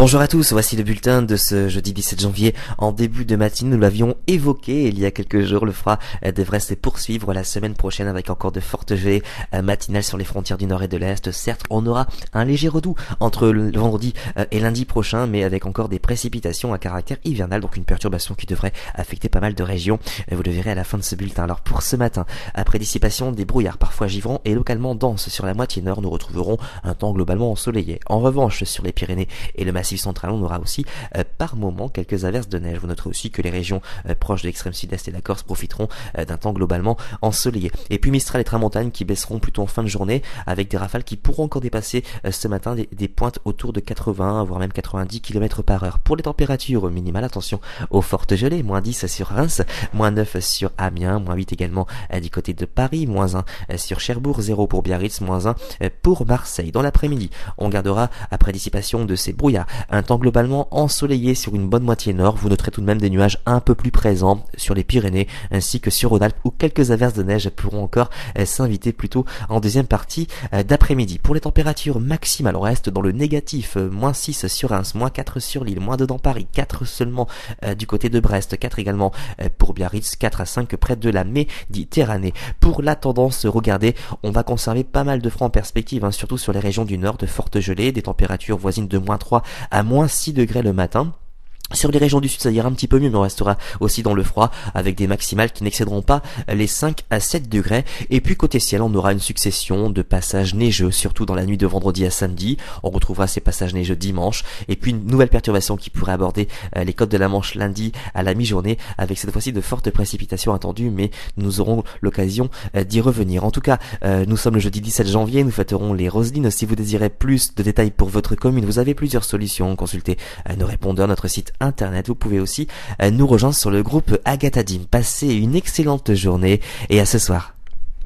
Bonjour à tous, voici le bulletin de ce jeudi 17 janvier. En début de matinée, nous l'avions évoqué il y a quelques jours, le froid devrait se poursuivre la semaine prochaine avec encore de fortes gelées matinales sur les frontières du nord et de l'est. Certes, on aura un léger redout entre le vendredi et lundi prochain, mais avec encore des précipitations à caractère hivernal, donc une perturbation qui devrait affecter pas mal de régions. Vous le verrez à la fin de ce bulletin. Alors pour ce matin, après dissipation des brouillards parfois givrants et localement denses sur la moitié nord, nous retrouverons un temps globalement ensoleillé. En revanche, sur les Pyrénées et le Massif central, on aura aussi par moment quelques averses de neige. Vous noterez aussi que les régions proches de l'extrême sud-est et de la Corse profiteront d'un temps globalement ensoleillé. Et puis Mistral et Tramontane qui baisseront plutôt en fin de journée avec des rafales qui pourront encore dépasser ce matin des pointes autour de 80 voire même 90 km par heure. Pour les températures minimales, attention aux fortes gelées, moins 10 sur Reims, moins 9 sur Amiens, moins 8 également du côté de Paris, moins 1 sur Cherbourg, 0 pour Biarritz, moins 1 pour Marseille. Dans l'après-midi, on gardera, après dissipation de ces brouillards, un temps globalement ensoleillé sur une bonne moitié nord. Vous noterez tout de même des nuages un peu plus présents sur les Pyrénées ainsi que sur Rhône-Alpes où quelques averses de neige pourront encore s'inviter plutôt en deuxième partie d'après-midi. Pour les températures maximales, on reste dans le négatif, moins 6 sur Reims, moins 4 sur Lille, moins 2 dans Paris, 4 seulement du côté de Brest, 4 également pour Biarritz, 4 à 5 près de la Méditerranée. Pour la tendance, regardez, on va conserver pas mal de froid en perspective, surtout sur les régions du nord, de fortes gelées, des températures voisines de moins 3 à moins 6 degrés le matin. Sur les régions du sud, ça ira un petit peu mieux, mais on restera aussi dans le froid avec des maximales qui n'excéderont pas les 5 à 7 degrés. Et puis côté ciel, on aura une succession de passages neigeux, surtout dans la nuit de vendredi à samedi. On retrouvera ces passages neigeux dimanche. Et puis une nouvelle perturbation qui pourrait aborder les côtes de la Manche lundi à la mi-journée, avec cette fois-ci de fortes précipitations attendues, mais nous aurons l'occasion d'y revenir. En tout cas, nous sommes le jeudi 17 janvier, nous fêterons les Roselines. Si vous désirez plus de détails pour votre commune, vous avez plusieurs solutions. Consultez nos répondeurs, notre site internet. Vous pouvez aussi nous rejoindre sur le groupe Agathadim. Passez une excellente journée et à ce soir.